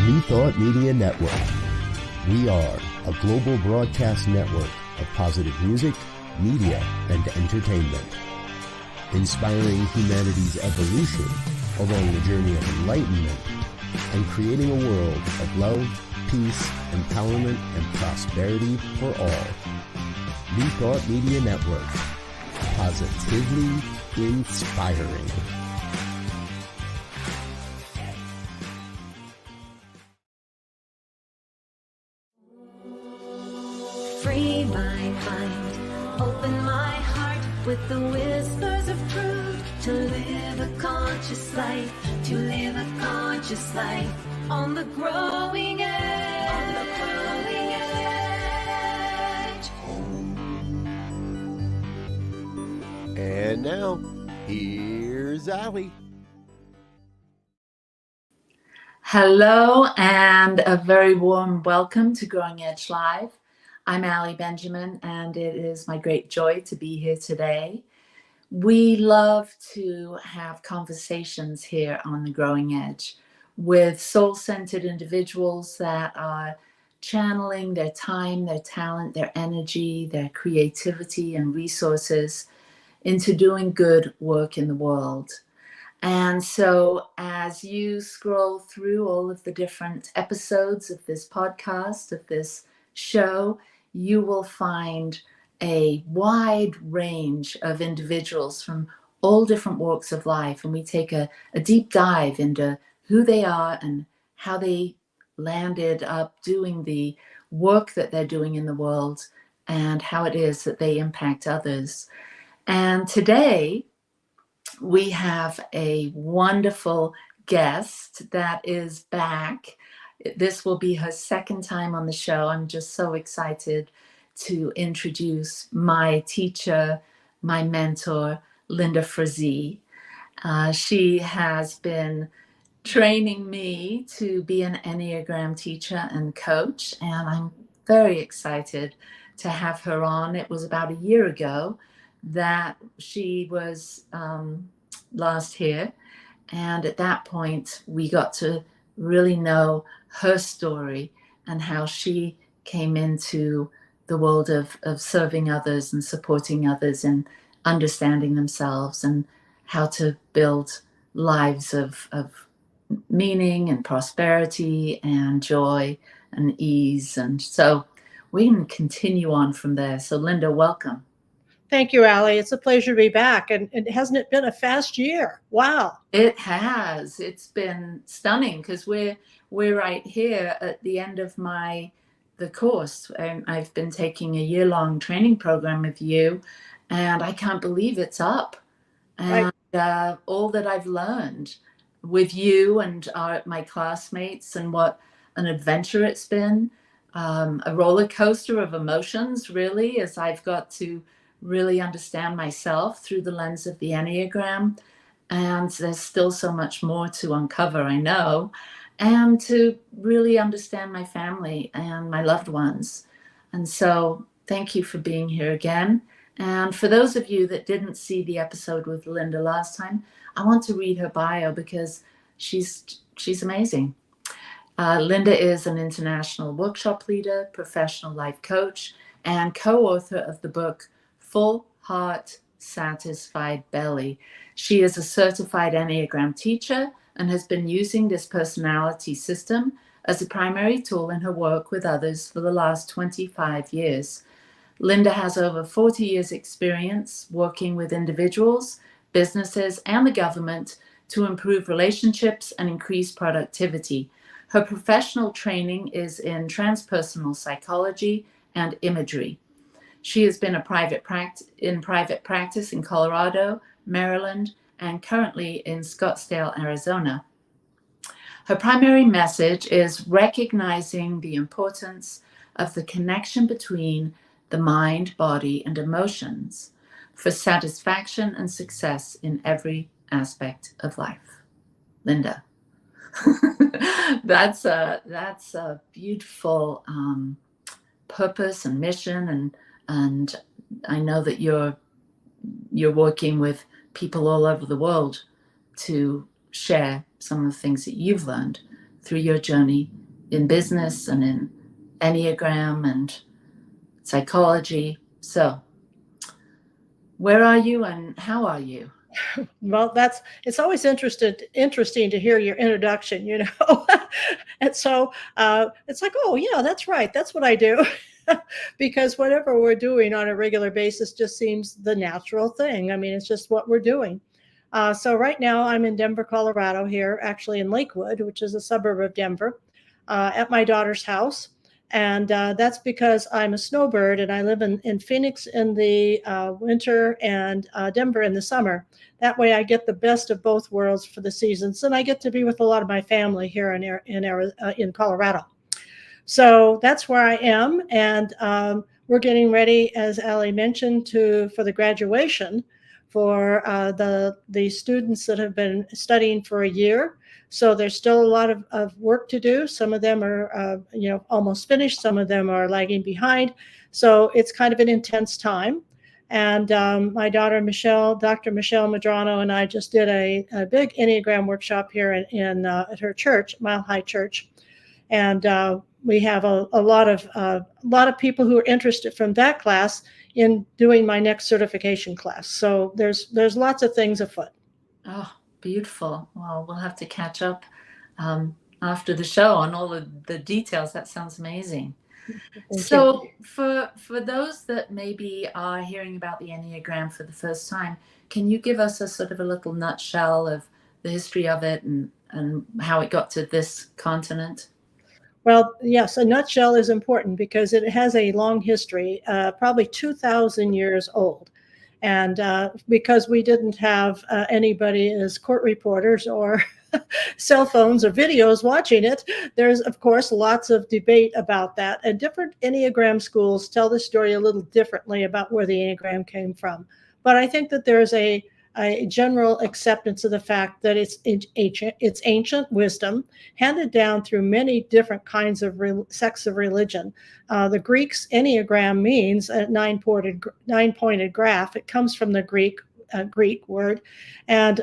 New Thought Media Network. We are a global broadcast network of positive music, media, and entertainment, inspiring humanity's evolution along the journey of enlightenment and creating a world of love, peace, empowerment, and prosperity for all. New Thought Media Network. Positively inspiring. Free my mind, open my heart with the whispers of truth, to live a conscious life, to live a conscious life on the growing edge, on the growing edge. And now, here's Allie. Hello and a very warm welcome to Growing Edge Live. I'm Allie Benjamin, and it is my great joy to be here today. We love to have conversations here on the Growing Edge with soul-centered individuals that are channeling their time, their talent, their energy, their creativity and resources into doing good work in the world. And so as you scroll through all of the different episodes of this podcast, of this show, you will find a wide range of individuals from all different walks of life. And we take a deep dive into who they are and how they landed up doing the work that they're doing in the world and how it is that they impact others. And today we have a wonderful guest that is back. This will be her second time on the show. I'm just so excited to introduce my teacher, my mentor, Linda Frazee. She has been training me to be an Enneagram teacher and coach, and I'm very excited to have her on. It was about a year ago that she was last here, and at that point we got to really know her story and how she came into the world of serving others and supporting others and understanding themselves and how to build lives of meaning and prosperity and joy and ease. And so we can continue on from there. So Linda, welcome. Thank you, Allie. It's a pleasure to be back. And hasn't it been a fast year? Wow. It has. It's been stunning because we're right here at the end of the course. And I've been taking a year-long training program with you, and I can't believe it's up. And all that I've learned with you and my classmates, and what an adventure it's been, a roller coaster of emotions, really, as I've got to really understand myself through the lens of the Enneagram. And there's still so much more to uncover, I know, and to really understand my family and my loved ones. And so thank you for being here again. And for those of you that didn't see the episode with Linda last time, I want to read her bio because she's amazing. Linda is an international workshop leader, professional life coach, and co-author of the book Full Heart, Satisfied Belly. She is a certified Enneagram teacher and has been using this personality system as a primary tool in her work with others for the last 25 years. Linda has over 40 years experience working with individuals, businesses, and the government to improve relationships and increase productivity. Her professional training is in transpersonal psychology and imagery. She has been in private practice in Colorado, Maryland, and currently in Scottsdale, Arizona. Her primary message is recognizing the importance of the connection between the mind, body, and emotions for satisfaction and success in every aspect of life. Linda. That's a beautiful purpose and mission, and I know that you're working with people all over the world to share some of the things that you've learned through your journey in business and in Enneagram and psychology. So where are you and how are you? Well, it's always interesting to hear your introduction, and so it's like, oh yeah, that's right, that's what I do, because whatever we're doing on a regular basis just seems the natural thing. I mean, it's just what we're doing. So right now I'm in Denver, Colorado, here, actually in Lakewood, which is a suburb of Denver, at my daughter's house. And that's because I'm a snowbird and I live in Phoenix in the winter and Denver in the summer. That way I get the best of both worlds for the seasons, and I get to be with a lot of my family here in Colorado. So that's where I am, and we're getting ready, as Ali mentioned, for the graduation for the students that have been studying for a year. So there's still a lot of work to do. Some of them are almost finished. Some of them are lagging behind. So it's kind of an intense time. And my daughter Dr. Michelle Madrano, and I just did a big Enneagram workshop here at her church, Mile High Church, and we have a lot of people who are interested from that class in doing my next certification class. So there's lots of things afoot. Oh, beautiful. Well, we'll have to catch up after the show on all of the details. That sounds amazing. So for those that maybe are hearing about the Enneagram for the first time, can you give us a sort of a little nutshell of the history of it and how it got to this continent? Well, yes, a nutshell is important because it has a long history, probably 2,000 years old. And because we didn't have anybody as court reporters or cell phones or videos watching it, there's, of course, lots of debate about that. And different Enneagram schools tell the story a little differently about where the Enneagram came from. But I think that there's a general acceptance of the fact that it's ancient wisdom handed down through many different kinds of sects of religion. The Greek's Enneagram means a nine-pointed graph. It comes from the Greek word, and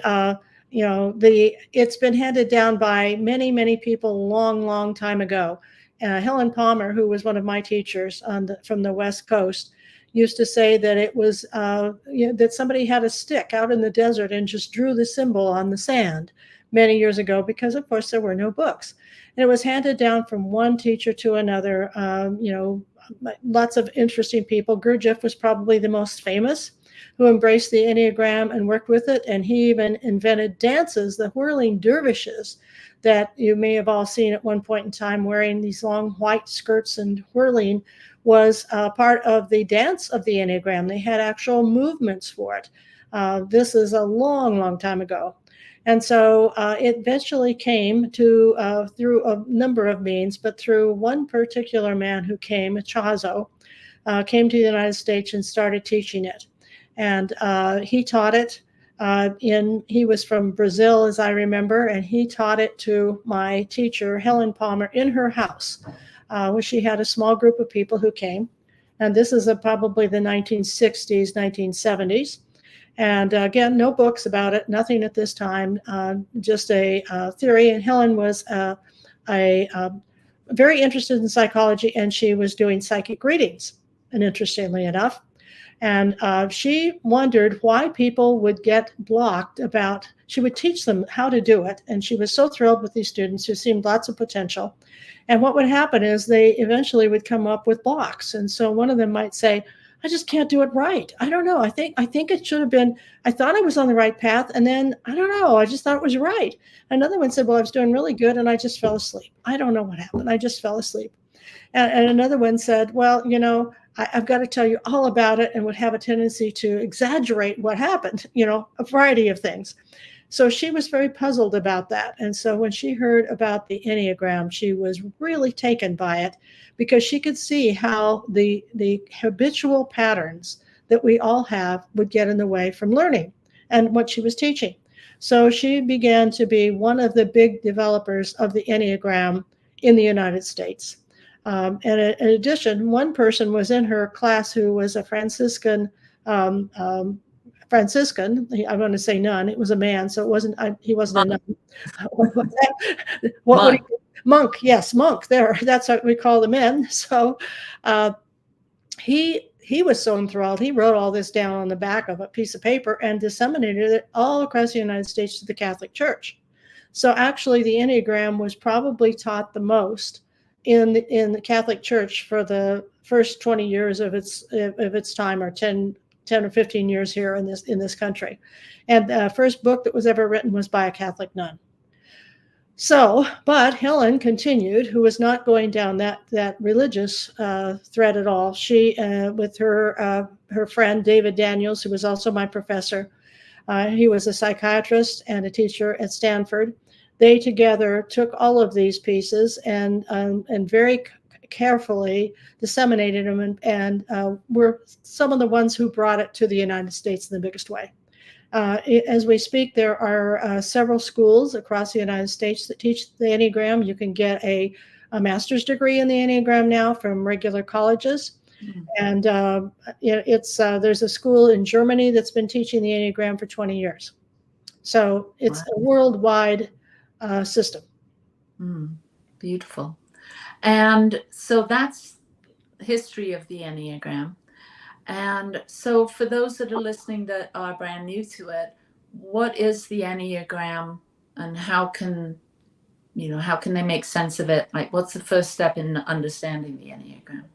it's been handed down by many people a long time ago. Helen Palmer, who was one of my teachers from the West Coast, used to say that it was that somebody had a stick out in the desert and just drew the symbol on the sand many years ago, because of course there were no books, and it was handed down from one teacher to another. Lots of interesting people. Gurdjieff was probably the most famous, who embraced the Enneagram and worked with it, and he even invented dances, the whirling dervishes, that you may have all seen at one point in time, wearing these long white skirts and whirling was part of the dance of the Enneagram. They had actual movements for it. This is a long time ago. And so it eventually came to, through a number of means, but through one particular man who came, Chazo, came to the United States and started teaching it. And he taught it he was from Brazil, as I remember, and he taught it to my teacher, Helen Palmer, in her house, where she had a small group of people who came. And this is probably the 1960s, 1970s. And again, no books about it, nothing at this time, just a theory. And Helen was very interested in psychology, and she was doing psychic readings, and interestingly enough. And she wondered why people would get blocked she would teach them how to do it. And she was so thrilled with these students who seemed lots of potential. And what would happen is they eventually would come up with blocks. And so one of them might say, I just can't do it right. I don't know. I think it should have been, I thought I was on the right path. And then, I don't know, I just thought it was right. Another one said, well, I was doing really good and I just fell asleep. I don't know what happened. I just fell asleep. And another one said, well, I've got to tell you all about it, and would have a tendency to exaggerate what happened, a variety of things. So she was very puzzled about that. And so when she heard about the Enneagram, she was really taken by it, because she could see how the habitual patterns that we all have would get in the way from learning and what she was teaching. So she began to be one of the big developers of the Enneagram in the United States. And in addition, one person was in her class who was a Franciscan. I want to say nun. It was a man, so it wasn't. He wasn't a nun. Monk, yes, Monk. There, that's what we call the men. So he was so enthralled. He wrote all this down on the back of a piece of paper and disseminated it all across the United States to the Catholic Church. So actually, the Enneagram was probably taught the most in the Catholic Church for the first 20 years of its time, or 10 or 15 years here in this country. And the first book that was ever written was by a Catholic nun. So, but Helen continued, who was not going down that religious thread at all. She, with her friend David Daniels, who was also my professor, he was a psychiatrist and a teacher at Stanford. They together took all of these pieces and very carefully disseminated them, and were some of the ones who brought it to the United States in the biggest way. As we speak, there are several schools across the United States that teach the Enneagram. You can get a master's degree in the Enneagram now from regular colleges. Mm-hmm. And there's a school in Germany that's been teaching the Enneagram for 20 years. So it's a worldwide system. Beautiful. And so that's history of the Enneagram. And so for those that are listening that are brand new to it, what is the Enneagram, and how can they make sense of it? Like, what's the first step in understanding the Enneagram?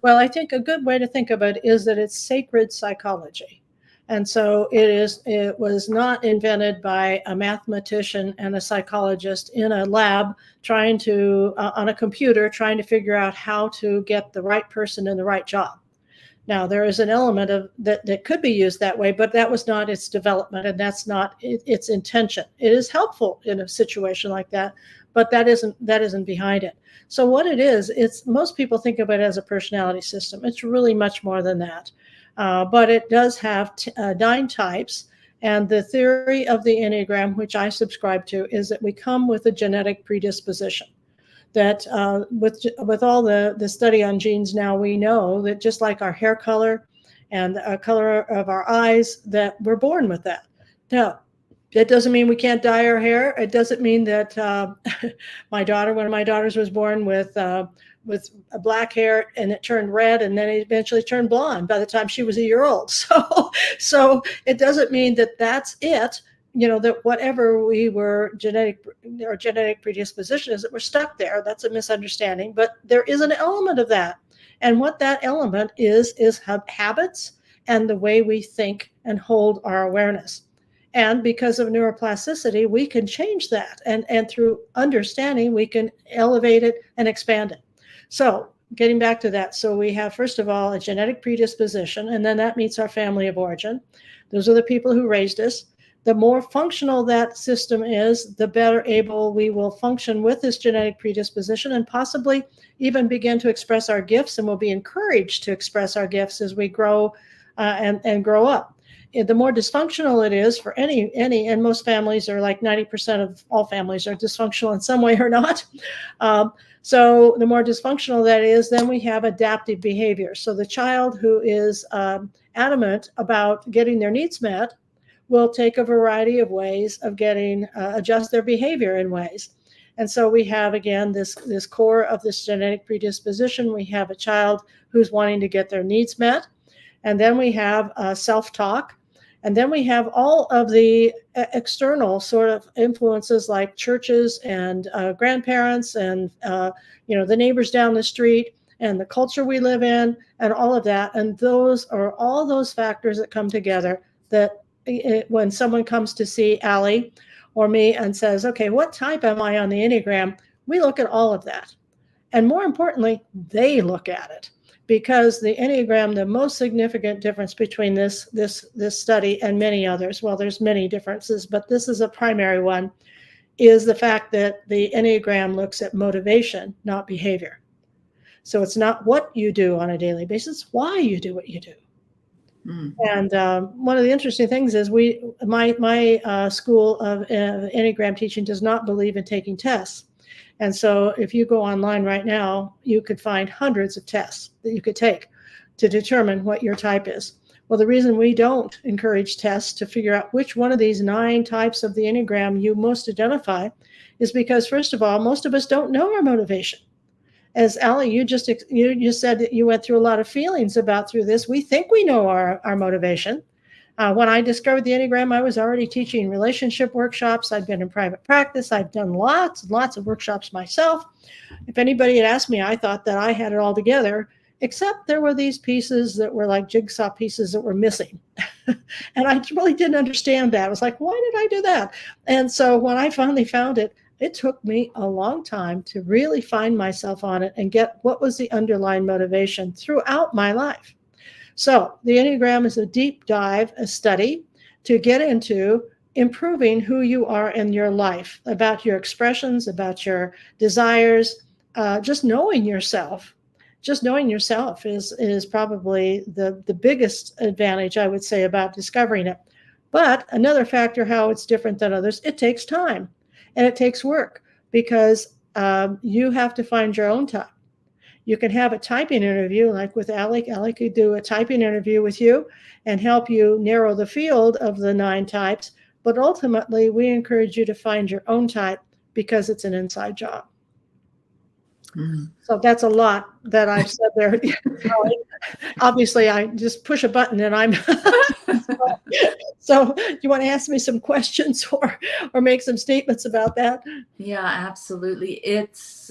Well, I think a good way to think of it is that it's sacred psychology. And so it was not invented by a mathematician and a psychologist in a lab trying to, on a computer, trying to figure out how to get the right person in the right job. Now, there is an element of that could be used that way, but that was not its development, and that's not its intention. It is helpful in a situation like that, but that isn't behind it. So what it is, most people think of it as a personality system. It's really much more than that. But it does have 9 types, and the theory of the Enneagram, which I subscribe to, is that we come with a genetic predisposition. That with all the study on genes now, we know that just like our hair color and the color of our eyes, that we're born with that. Now, that doesn't mean we can't dye our hair. It doesn't mean that one of my daughters was born with black hair and it turned red and then it eventually turned blonde by the time she was a year old. So it doesn't mean that that's it. That whatever we were genetic predisposition is, that we're stuck there. That's a misunderstanding, but there is an element of that. And what that element is habits and the way we think and hold our awareness. And because of neuroplasticity, we can change that. And through understanding, we can elevate it and expand it. So getting back to that. So we have, first of all, a genetic predisposition, and then that meets our family of origin. Those are the people who raised us. The more functional that system is, the better able we will function with this genetic predisposition, and possibly even begin to express our gifts, and we'll be encouraged to express our gifts as we grow and grow up. The more dysfunctional it is for any, and most families are like 90% of all families are dysfunctional in some way or not. So the more dysfunctional that is, then we have adaptive behavior. So the child who is adamant about getting their needs met will take a variety of ways of adjust their behavior in ways. And so we have, again, this core of this genetic predisposition. We have a child who's wanting to get their needs met. And then we have self-talk. And then we have all of the external sort of influences like churches and grandparents and, the neighbors down the street and the culture we live in and all of that. And those are all those factors that come together that when someone comes to see Allie or me and says, okay, what type am I on the Enneagram? We look at all of that. And more importantly, they look at it, because the Enneagram, the most significant difference between this study and many others, well, there's many differences, but this is a primary one, is the fact that the Enneagram looks at motivation, not behavior. So it's not what you do on a daily basis, why you do what you do. And one of the interesting things is my school of Enneagram teaching does not believe in taking tests. And so if you go online right now, you could find hundreds of tests that you could take to determine what your type is. Well, the reason we don't encourage tests to figure out which one of these 9 types of the Enneagram you most identify is because, first of all, most of us don't know our motivation. As Allie, you just said that you went through a lot of feelings about through this. We think we know our motivation. When I discovered the Enneagram, I was already teaching relationship workshops. I'd been in private practice. I'd done lots and lots of workshops myself. If anybody had asked me, I thought that I had it all together, except there were these pieces that were like jigsaw pieces that were missing. And I really didn't understand that. I was like, why did I do that? And so when I finally found it, it took me a long time to really find myself on it and get what was the underlying motivation throughout my life. So the Enneagram is a deep dive, a study to get into improving who you are in your life, about your expressions, about your desires, just knowing yourself. Just knowing yourself is probably the biggest advantage, I would say, about discovering it. But another factor, how it's different than others, it takes time and it takes work because you have to find your own type. You can have a typing interview like with Allie. Allie could do a typing interview with you and help you narrow the field of the 9 types. But ultimately, we encourage you to find your own type because it's an inside job. So that's a lot that I've said there. Obviously, I just push a button and I'm. So you want to ask me some questions or make some statements about that? Yeah, absolutely. It's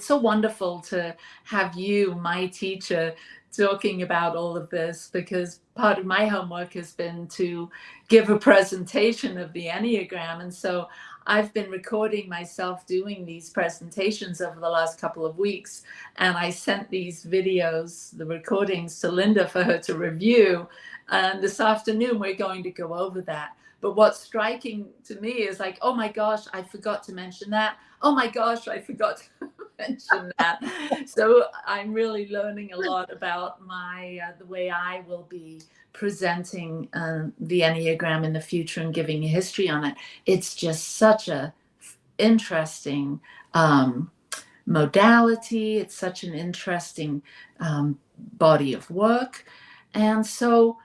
so wonderful to have you, my teacher, talking about all of this, because part of my homework has been to give a presentation of the Enneagram. And so I've been recording myself doing these presentations over the last couple of weeks. And I sent these videos, the recordings, to Linda for her to review. And this afternoon, we're going to go over that. But what's striking to me is like, oh my gosh, I forgot to mention that. Oh my gosh, I forgot to mention that. So I'm really learning a lot about the way I will be presenting the Enneagram in the future and giving a history on it. It's just such a interesting modality. It's such an interesting body of work. And so,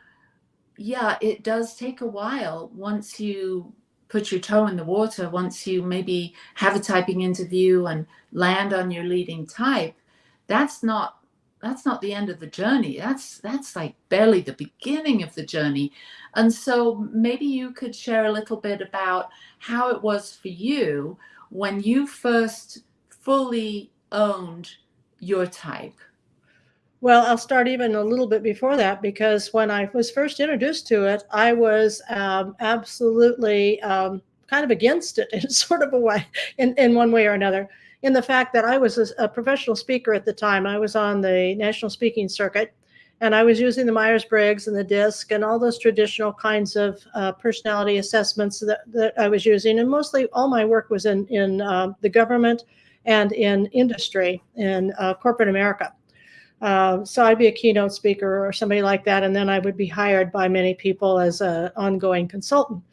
yeah, it does take a while once you put your toe in the water, once you maybe have a typing interview and land on your leading type. That's not the end of the journey. That's like barely the beginning of the journey. And so maybe you could share a little bit about how it was for you when you first fully owned your type. Well, I'll start even a little bit before that, because when I was first introduced to it, I was absolutely kind of against it in sort of a way, in one way or another, in the fact that I was a professional speaker at the time. I was on the national speaking circuit, and I was using the Myers-Briggs and the DISC and all those traditional kinds of personality assessments that I was using. And mostly all my work was in the government and in industry, in corporate America. So I'd be a keynote speaker or somebody like that, and then I would be hired by many people as an ongoing consultant.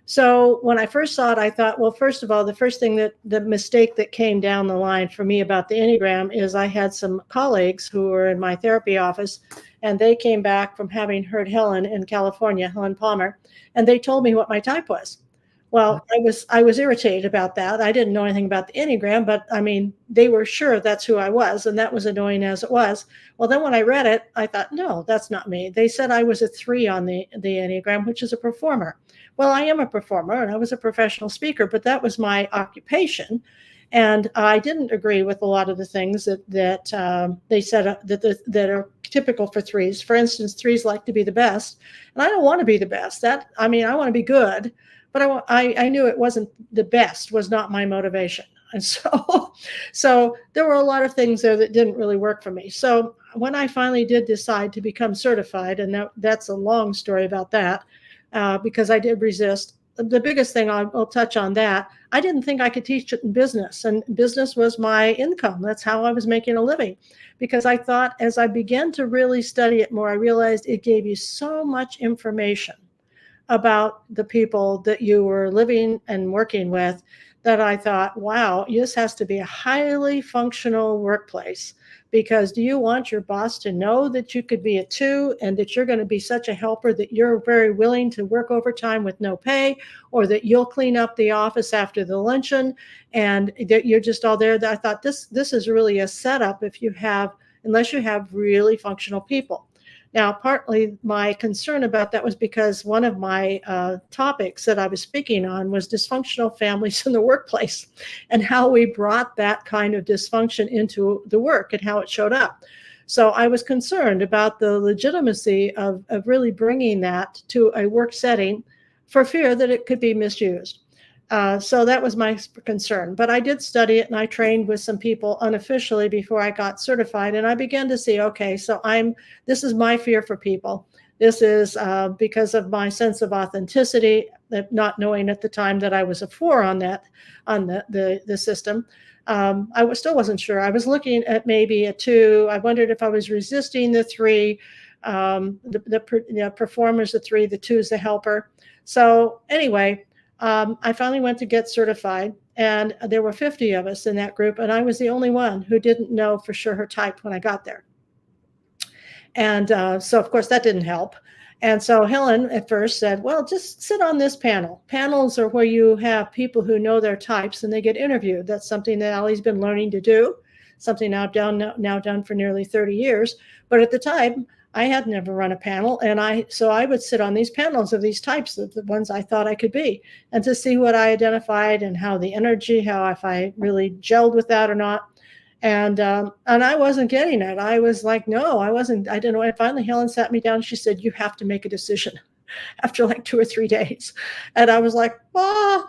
So when I first saw it, I thought, well, first of all, the first thing the mistake that came down the line for me about the Enneagram is I had some colleagues who were in my therapy office, and they came back from having heard Helen in California, Helen Palmer, and they told me what my type was. Well, I was irritated about that. I didn't know anything about the Enneagram, but I mean, they were sure that's who I was, and that was annoying as it was. Well, then when I read it, I thought, no, that's not me. They said I was a 3 on the Enneagram, which is a performer. Well, I am a performer, and I was a professional speaker, but that was my occupation. And I didn't agree with a lot of the things that they said that are typical for 3s. For instance, 3s like to be the best, and I don't want to be the best. I want to be good. But I knew it wasn't the best, was not my motivation. And so there were a lot of things there that didn't really work for me. So when I finally did decide to become certified, and that's a long story about that, because I did resist. The biggest thing, I'll touch on that, I didn't think I could teach it in business. And business was my income. That's how I was making a living. Because I thought as I began to really study it more, I realized it gave you so much information about the people that you were living and working with, that I thought, wow, this has to be a highly functional workplace, because do you want your boss to know that you could be a 2 and that you're going to be such a helper that you're very willing to work overtime with no pay, or that you'll clean up the office after the luncheon and that you're just all there? I thought this is really a setup unless you have really functional people. Now, partly my concern about that was because one of my topics that I was speaking on was dysfunctional families in the workplace, and how we brought that kind of dysfunction into the work and how it showed up. So I was concerned about the legitimacy of really bringing that to a work setting, for fear that it could be misused. So that was my concern. But I did study it, and I trained with some people unofficially before I got certified. And I began to see, okay, so this is my fear for people. This is because of my sense of authenticity, not knowing at the time that I was a 4 on the system. I still wasn't sure. I was looking at maybe a 2. I wondered if I was resisting the 3, the performer's the 3, the 2 is the helper. So anyway, I finally went to get certified, and there were 50 of us in that group, and I was the only one who didn't know for sure her type when I got there. And so, of course, that didn't help. And so Helen at first said, well, just sit on this panel. Panels are where you have people who know their types and they get interviewed. That's something that Allie's been learning to do, something now done for nearly 30 years. But at the time, I had never run a panel, and so I would sit on these panels of these types, of the ones I thought I could be, and to see what I identified and how the energy, how if I really gelled with that or not. And I wasn't getting it. I was like, no, I wasn't. I didn't know. And finally, Helen sat me down. She said, you have to make a decision after like 2 or 3 days. And I was like, ah.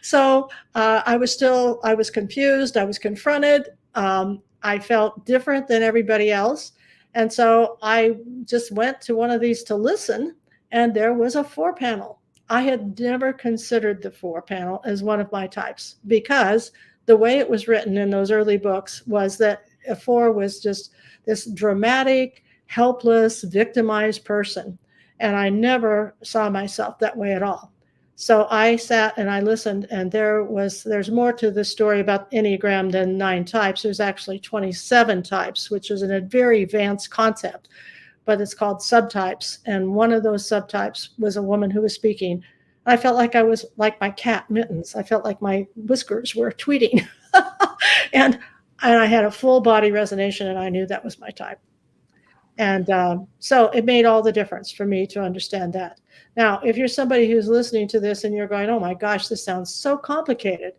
So I was confused. I was confronted. I felt different than everybody else. And so I just went to one of these to listen, and there was a 4 panel. I had never considered the 4 panel as one of my types, because the way it was written in those early books was that a 4 was just this dramatic, helpless, victimized person. And I never saw myself that way at all. So I sat and I listened, and there's more to the story about Enneagram than 9 types. There's actually 27 types, which is a very advanced concept, but it's called subtypes. And one of those subtypes was a woman who was speaking. I felt like I was like my cat Mittens. I felt like my whiskers were tweeting. and I had a full body resonation, and I knew that was my type. And so it made all the difference for me to understand that. Now, if you're somebody who's listening to this and you're going, oh my gosh, this sounds so complicated.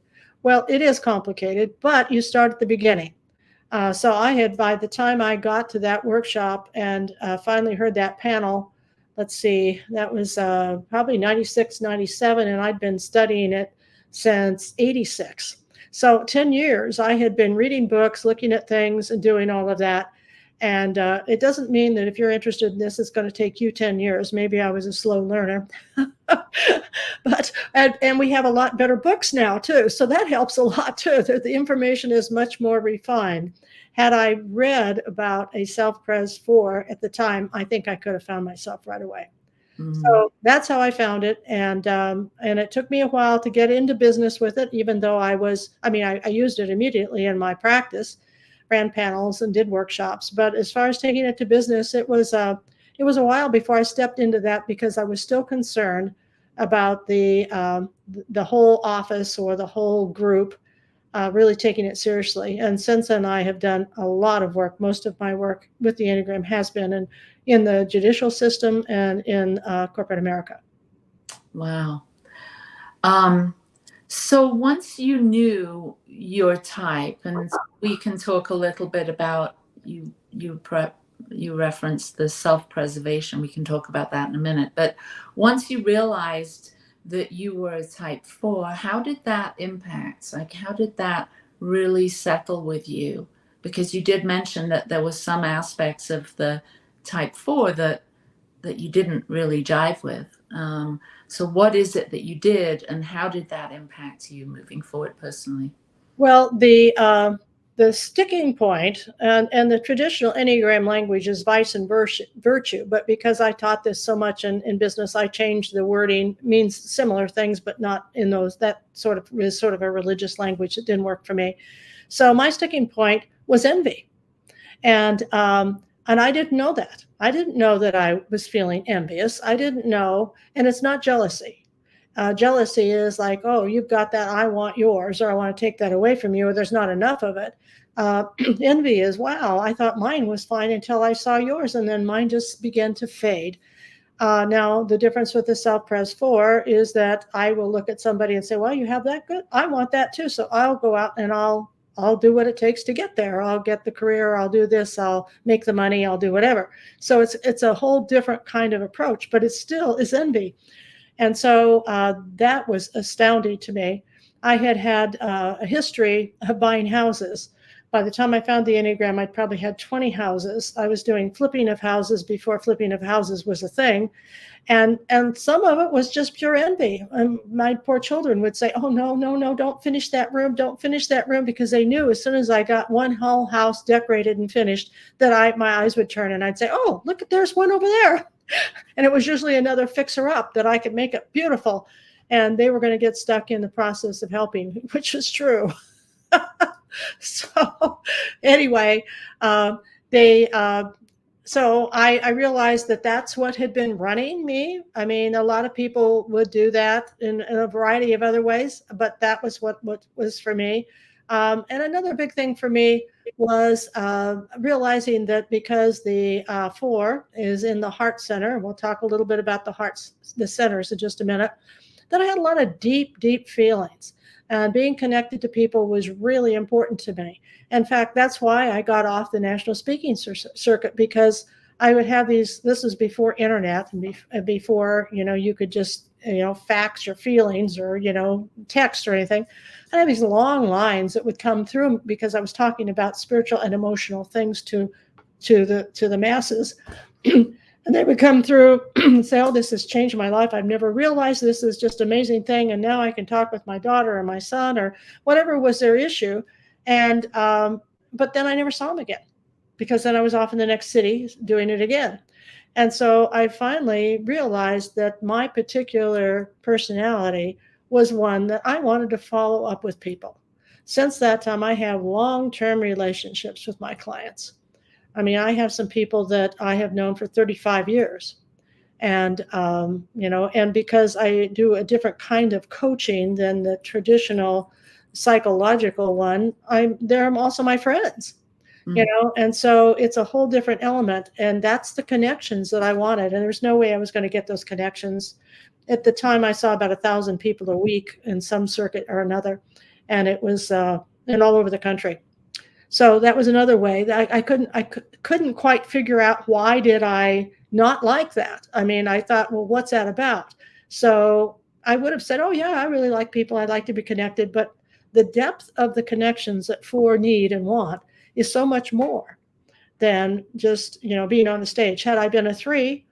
Well, it is complicated, but you start at the beginning. So by the time I got to that workshop and finally heard that panel, let's see, that was probably 96, 97, and I'd been studying it since 86. So 10 years, I had been reading books, looking at things, and doing all of that. And it doesn't mean that if you're interested in this, it's going to take you 10 years. Maybe I was a slow learner. And we have a lot better books now, too. So that helps a lot, too. The information is much more refined. Had I read about a self-pres 4 at the time, I think I could have found myself right away. Mm-hmm. So that's how I found it. And it took me a while to get into business with it, even though I used it immediately in my practice. Ran panels and did workshops. But as far as taking it to business, it was a while before I stepped into that, because I was still concerned about the whole office or the whole group really taking it seriously. And since then, I have done a lot of work. Most of my work with the Enneagram has been in the judicial system and in corporate America. Wow. So once you knew your type, and we can talk a little bit about you referenced the self-preservation. We can talk about that in a minute. But once you realized that you were a type 4, how did that impact? Like, how did that really settle with you? Because you did mention that there were some aspects of the type 4 that you didn't really jive with. So what is it that you did, and how did that impact you moving forward personally? Well, the the sticking point, and the traditional Enneagram language is vice and virtue, but because I taught this so much in business, I changed the wording, means similar things, but not in those. That sort of is sort of a religious language that didn't work for me. So my sticking point was envy. And I didn't know that. I didn't know that I was feeling envious. I didn't know, and it's not jealousy. Jealousy is like, oh, you've got that, I want yours, or I want to take that away from you, or there's not enough of it. Envy is, wow, I thought mine was fine until I saw yours, and then mine just began to fade. Now, the difference with the Self-Pres 4 is that I will look at somebody and say, well, you have that good. I want that too. So I'll go out and I'll do what it takes to get there. I'll get the career. I'll do this. I'll make the money. I'll do whatever. So it's a whole different kind of approach, but it still is envy. And so that was astounding to me. I had a history of buying houses. By the time I found the Enneagram, I'd probably had 20 houses. I was doing flipping of houses before flipping of houses was a thing. And some of it was just pure envy. And my poor children would say, oh, no, don't finish that room. Don't finish that room. Because they knew as soon as I got one whole house decorated and finished, that my eyes would turn and I'd say, oh, look, there's one over there. And it was usually another fixer-up that I could make it beautiful. And they were going to get stuck in the process of helping, which was true. So anyway, so I realized that that's what had been running me. I mean, a lot of people would do that in a variety of other ways, but that was what was for me. And another big thing for me was realizing that because the 4 is in the heart center, we'll talk a little bit about the centers in just a minute, that I had a lot of deep, deep feelings. And being connected to people was really important to me. In fact, that's why I got off the national speaking circuit, because I would have these, this was before internet and before, you could just, fax your feelings or, text or anything. I had these long lines that would come through because I was talking about spiritual and emotional things to the masses. And they would come through and say, oh, this has changed my life. I've never realized this is just an amazing thing. And now I can talk with my daughter or my son or whatever was their issue. And but then I never saw them again, because then I was off in the next city doing it again. And so I finally realized that my particular personality was one that I wanted to follow up with people. Since that time, I have long-term relationships with my clients. I mean, I have some people that I have known for 35 years. And, and because I do a different kind of coaching than the traditional psychological one, they're also my friends, and so it's a whole different element. And that's the connections that I wanted. And there's no way I was going to get those connections. At the time, I saw about 1,000 people a week in some circuit or another. And it was and all over the country. So that was another way that I couldn't quite figure out, why did I not like that? I mean, I thought, well, what's that about? So I would have said, oh yeah, I really like people. I'd like to be connected. But the depth of the connections that 4 need and want is so much more than just, being on the stage. Had I been a 3,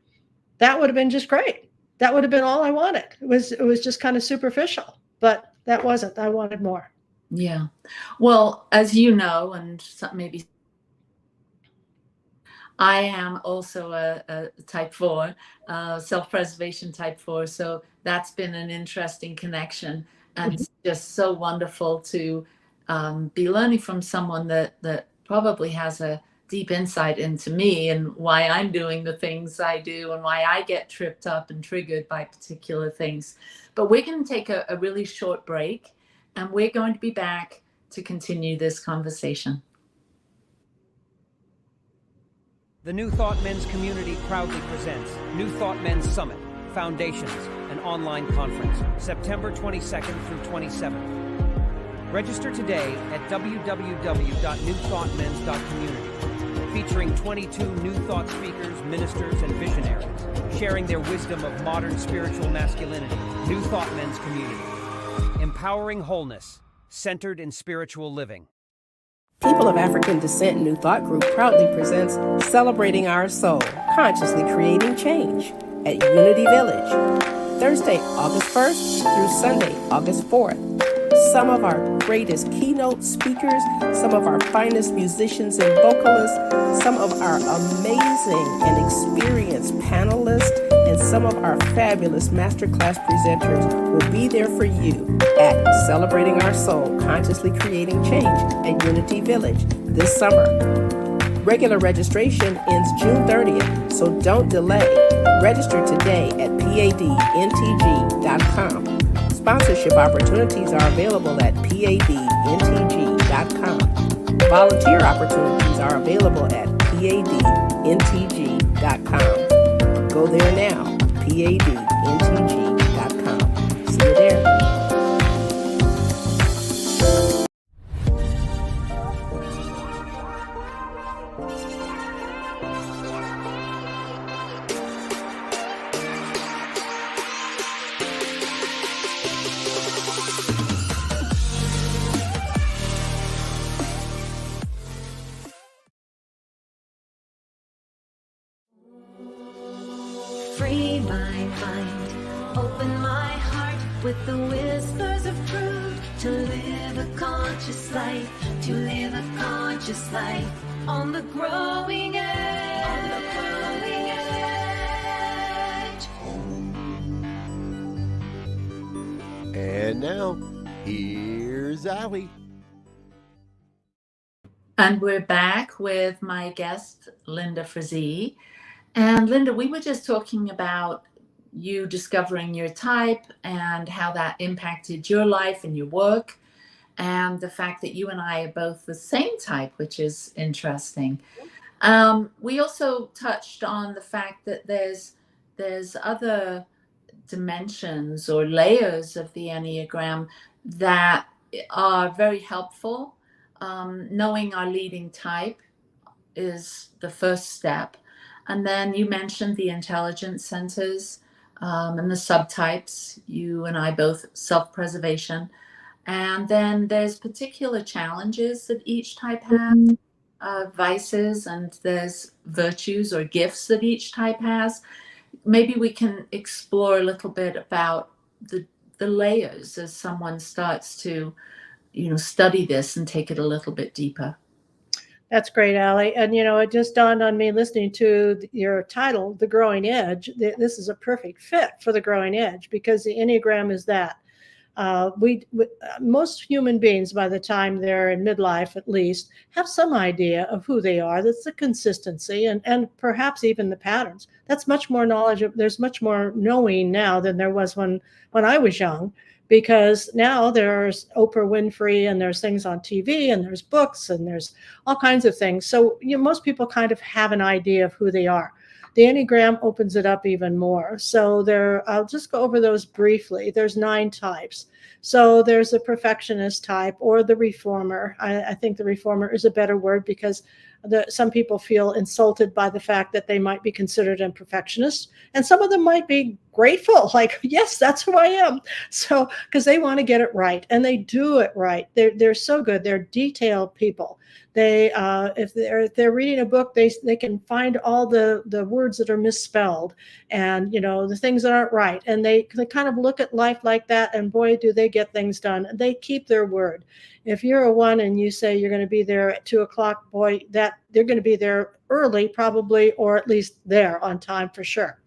that would have been just great. That would have been all I wanted. It was just kind of superficial, but that wasn't. I wanted more. Yeah. Well, as you know, and maybe I am also a type 4, self-preservation type 4. So that's been an interesting connection. And it's just so wonderful to be learning from someone that probably has a deep insight into me and why I'm doing the things I do and why I get tripped up and triggered by particular things. But we're going to take a really short break. And we're going to be back to continue this conversation. The New Thought Men's community proudly presents New Thought Men's Summit, Foundations, an online conference, September 22nd through 27th. Register today at www.newthoughtmens.community, featuring 22 New Thought speakers, ministers, and visionaries, sharing their wisdom of modern spiritual masculinity. New Thought Men's community. Empowering wholeness, centered in spiritual living. People of African Descent New Thought Group proudly presents Celebrating Our Soul, Consciously Creating Change at Unity Village, Thursday, August 1st through Sunday, August 4th. some of our greatest keynote speakers, some of our finest musicians and vocalists, some of our amazing and experienced panelists, and some of our fabulous masterclass presenters will be there for you at Celebrating Our Soul, Consciously Creating Change at Unity Village this summer. Regular registration ends June 30th, so don't delay. Register today at padntg.com. Sponsorship opportunities are available at padntg.com. Volunteer opportunities are available at padntg.com. Go there now, padntg.com. See you there. Free my mind, open my heart with the whispers of truth. To live a conscious life, to live a conscious life on the growing edge. On the growing edge. And now, here's Allie. And we're back with my guest, Linda Frazee. And Linda, we were just talking about you discovering your type and how that impacted your life and your work, and the fact that you and I are both the same type, which is interesting. We also touched on the fact that there's other dimensions or layers of the Enneagram that are very helpful. Knowing our leading type is the first step. And then you mentioned the intelligence centers and the subtypes, you and I both, self-preservation. And then there's particular challenges that each type has, vices, and there's virtues or gifts that each type has. Maybe we can explore a little bit about the layers as someone starts to, study this and take it a little bit deeper. That's great, Allie. And, it just dawned on me listening to your title, The Growing Edge. This is a perfect fit for the growing edge, because the Enneagram is that. Most human beings, by the time they're in midlife at least, have some idea of who they are. That's the consistency and perhaps even the patterns. That's much more knowledge. There's much more knowing now than there was when I was young. Because now there's Oprah Winfrey and there's things on TV and there's books and there's all kinds of things. So most people kind of have an idea of who they are. The Enneagram opens it up even more. So I'll just go over those briefly. There's 9 types. So there's the perfectionist type or the reformer. I think the reformer is a better word, because some people feel insulted by the fact that they might be considered a perfectionist, and some of them might be grateful, like, yes, that's who I am. So because they want to get it right, and they do it right. They're so good. They're detailed people. They if they're reading a book, they can find all the words that are misspelled and the things that aren't right, and they kind of look at life like that, and boy, do they get things done. They keep their word. If you're a 1 and you say you're going to be there at 2:00, boy, that they're going to be there early probably, or at least there on time for sure.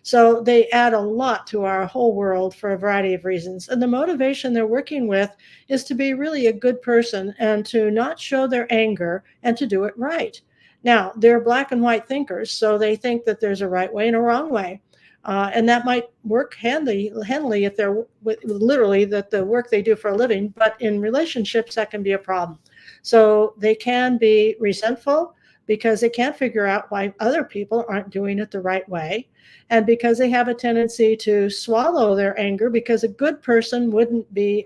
So they add a lot to our whole world for a variety of reasons. And the motivation they're working with is to be really a good person and to not show their anger and to do it right. Now, they're black and white thinkers, so they think that there's a right way and a wrong way. And that might work handily if they're literally that the work they do for a living, but in relationships, that can be a problem. So they can be resentful because they can't figure out why other people aren't doing it the right way. And because they have a tendency to swallow their anger, because a good person wouldn't be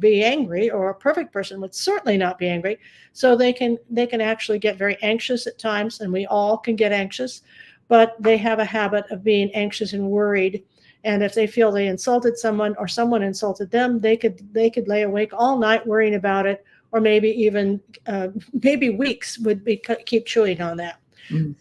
angry, or a perfect person would certainly not be angry. So they can actually get very anxious at times, and we all can get anxious. But they have a habit of being anxious and worried. And if they feel they insulted someone or someone insulted them, they could lay awake all night worrying about it, or maybe even maybe weeks would keep chewing on that. Mm.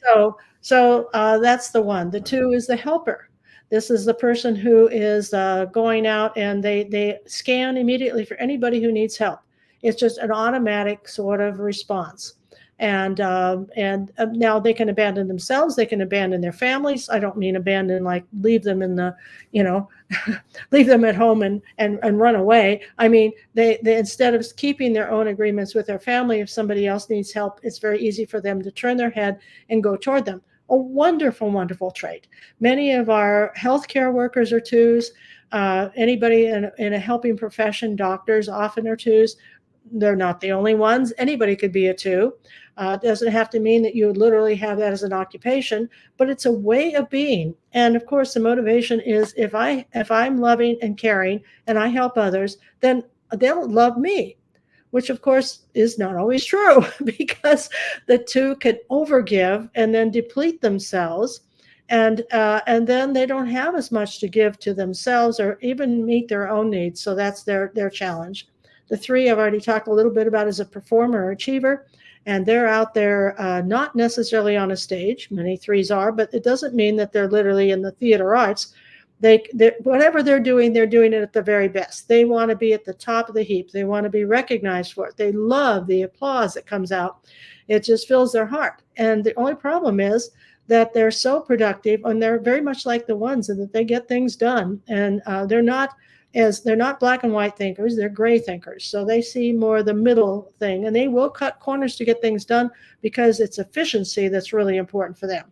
So that's the 1. The 2 is the helper. This is the person who is going out and they scan immediately for anybody who needs help. It's just an automatic sort of response. And now they can abandon themselves. They can abandon their families. I don't mean abandon like leave them in the, leave them at home and run away. I mean, they instead of keeping their own agreements with their family, if somebody else needs help, it's very easy for them to turn their head and go toward them. A wonderful, wonderful trait. Many of our healthcare workers are twos. Anybody in a helping profession, doctors often are twos. They're not the only ones. Anybody could be a two. It doesn't have to mean that you would literally have that as an occupation, but it's a way of being. And of course, the motivation is if I'm loving and caring and I help others, then they'll love me, which of course is not always true because the two can overgive and then deplete themselves. And then they don't have as much to give to themselves or even meet their own needs. So that's their challenge. The three I've already talked a little bit about as a performer or achiever, and they're out there not necessarily on a stage. Many threes are, but it doesn't mean that they're literally in the theater arts. Whatever they're doing it at the very best. They want to be at the top of the heap. They want to be recognized for it. They love the applause that comes out. It just fills their heart. And the only problem is that they're so productive, and they're very much like the ones, and that they get things done. And they're not black and white thinkers, they're gray thinkers. So they see more the middle thing, and they will cut corners to get things done because it's efficiency that's really important for them.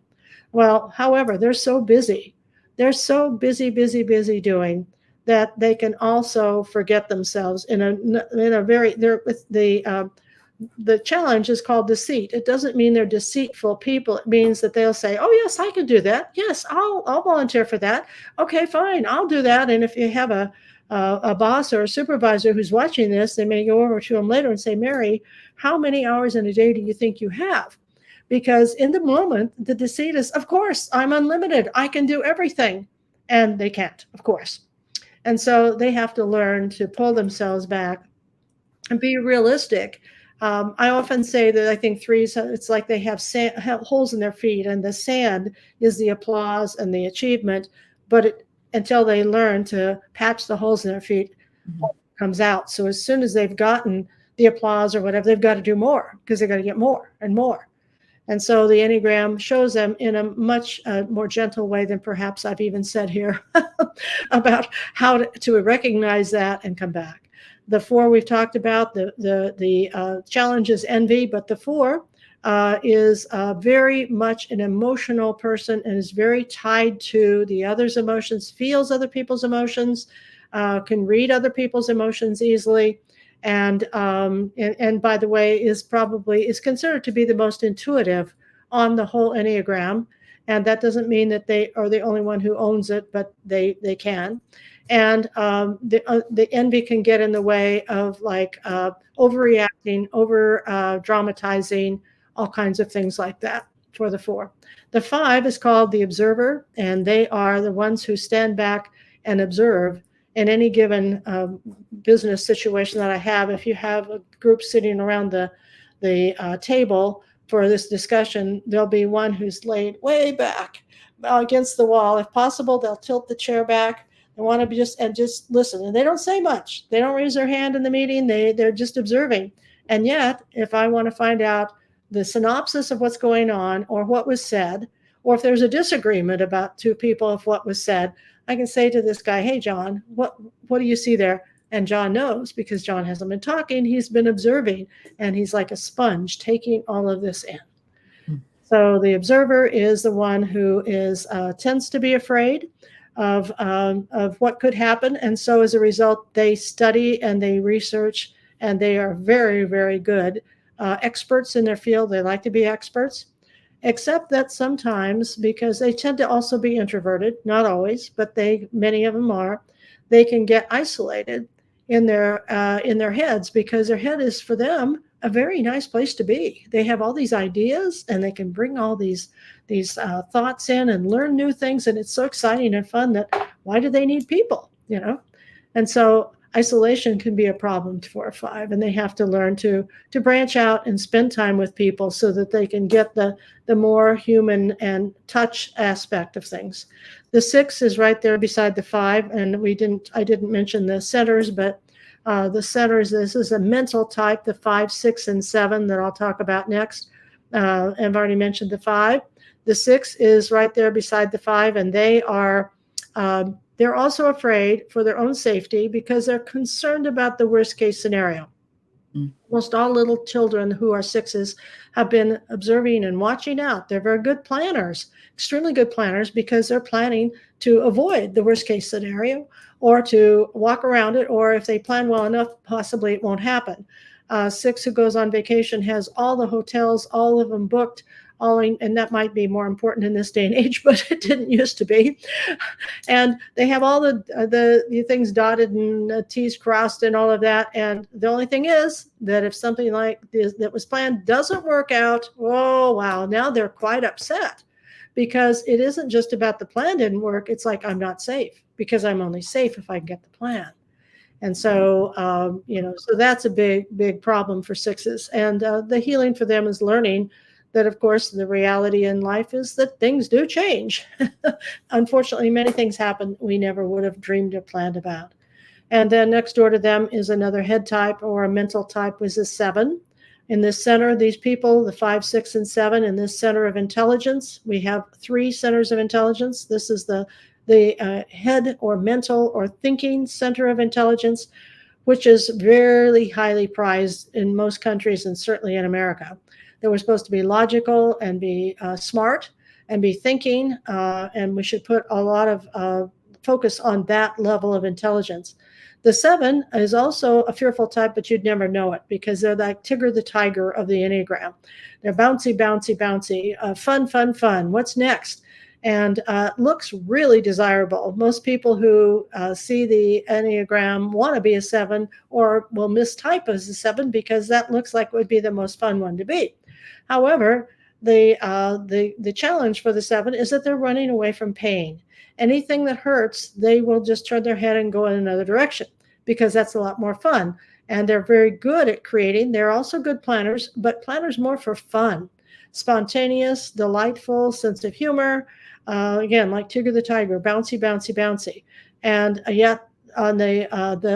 Well, however, they're so busy. They're so busy doing that they can also forget themselves in a very, the challenge is called deceit. It doesn't mean they're deceitful people. It means that they'll say, oh, yes, I can do that. Yes, I'll volunteer for that. Okay, fine, I'll do that. And if you have a boss or a supervisor who's watching this, they may go over to them later and say, Mary, how many hours in a day do you think you have? Because in the moment, the deceit is, of course, I'm unlimited. I can do everything. And they can't, of course. And so they have to learn to pull themselves back and be realistic. I often say that I think threes, it's like they have holes in their feet, and the sand is the applause and the achievement. But until they learn to patch the holes in their feet, it comes out. So as soon as they've gotten the applause or whatever, they've got to do more because they've got to get more and more. And so the Enneagram shows them in a much more gentle way than perhaps I've even said here about how to recognize that and come back. The four we've talked about, the challenge is envy, but the four is very much an emotional person and is very tied to the other's emotions, feels other people's emotions, can read other people's emotions easily. And by the way, is considered to be the most intuitive on the whole Enneagram. And that doesn't mean that they are the only one who owns it, but they can. And the envy can get in the way of like overreacting, over dramatizing, all kinds of things like that for the four. The five is called the observer, and they are the ones who stand back and observe in any given business situation that I have. If you have a group sitting around the table for this discussion, there'll be one who's laid way back against the wall. If possible, they'll tilt the chair back. They want to be just listen, and they don't say much. They don't raise their hand in the meeting. They're just observing. And yet, if I want to find out the synopsis of what's going on or what was said, or if there's a disagreement about two people of what was said, I can say to this guy, hey, John, what do you see there? And John knows because John hasn't been talking. He's been observing, and he's like a sponge taking all of this in. So the observer is the one who tends to be afraid of what could happen. And so as a result, they study and they research, and they are very, very good experts in their field. They like to be experts, except that sometimes, because they tend to also be introverted, not always, but many of them are, they can get isolated in their heads, because their head is for them a very nice place to be. They have all these ideas, and they can bring all these thoughts in and learn new things, and it's so exciting and fun that why do they need people, And so isolation can be a problem for a 5, and they have to learn to branch out and spend time with people so that they can get the more human and touch aspect of things. The 6 is right there beside the 5, and I didn't mention the centers, but the centers, this is a mental type, the 5, 6, and 7 that I'll talk about next. I've already mentioned the 5. The 6 is right there beside the 5, and they are they're also afraid for their own safety because they're concerned about the worst case scenario. Most all little children who are 6s have been observing and watching out. They're very good planners, extremely good planners, because they're planning to avoid the worst case scenario or to walk around it, or if they plan well enough, possibly it won't happen. 6 who goes on vacation has all the hotels, all of them booked, and that might be more important in this day and age, but it didn't used to be. And they have all the things dotted and T's crossed and all of that. And the only thing is that if something like this that was planned doesn't work out, oh, wow, now they're quite upset, because it isn't just about the plan didn't work. It's like, I'm not safe, because I'm only safe if I can get the plan. And so, so that's a big problem for 6s. And the healing for them is learning that, of course, the reality in life is that things do change. Unfortunately, many things happen we never would have dreamed or planned about. And then next door to them is another head type or a mental type, was a 7. In this center, these people, the 5, 6, and 7, in this center of intelligence, we have 3 centers of intelligence. This is the head or mental or thinking center of intelligence, which is very highly prized in most countries and certainly in America. That we're supposed to be logical and be smart and be thinking, and we should put a lot of focus on that level of intelligence. The 7 is also a fearful type, but you'd never know it, because they're like Tigger the tiger of the Enneagram. They're bouncy, bouncy, bouncy, fun, fun, fun. What's next? And looks really desirable. Most people who see the Enneagram want to be a 7, or will mistype as a 7, because that looks like would be the most fun one to be. However, the challenge for the 7 is that they're running away from pain. Anything that hurts, they will just turn their head and go in another direction, because that's a lot more fun. And they're very good at creating. They're also good planners, but planners more for fun, spontaneous, delightful, sense of humor. Again, like Tigger the tiger, bouncy, bouncy, bouncy. And yet on the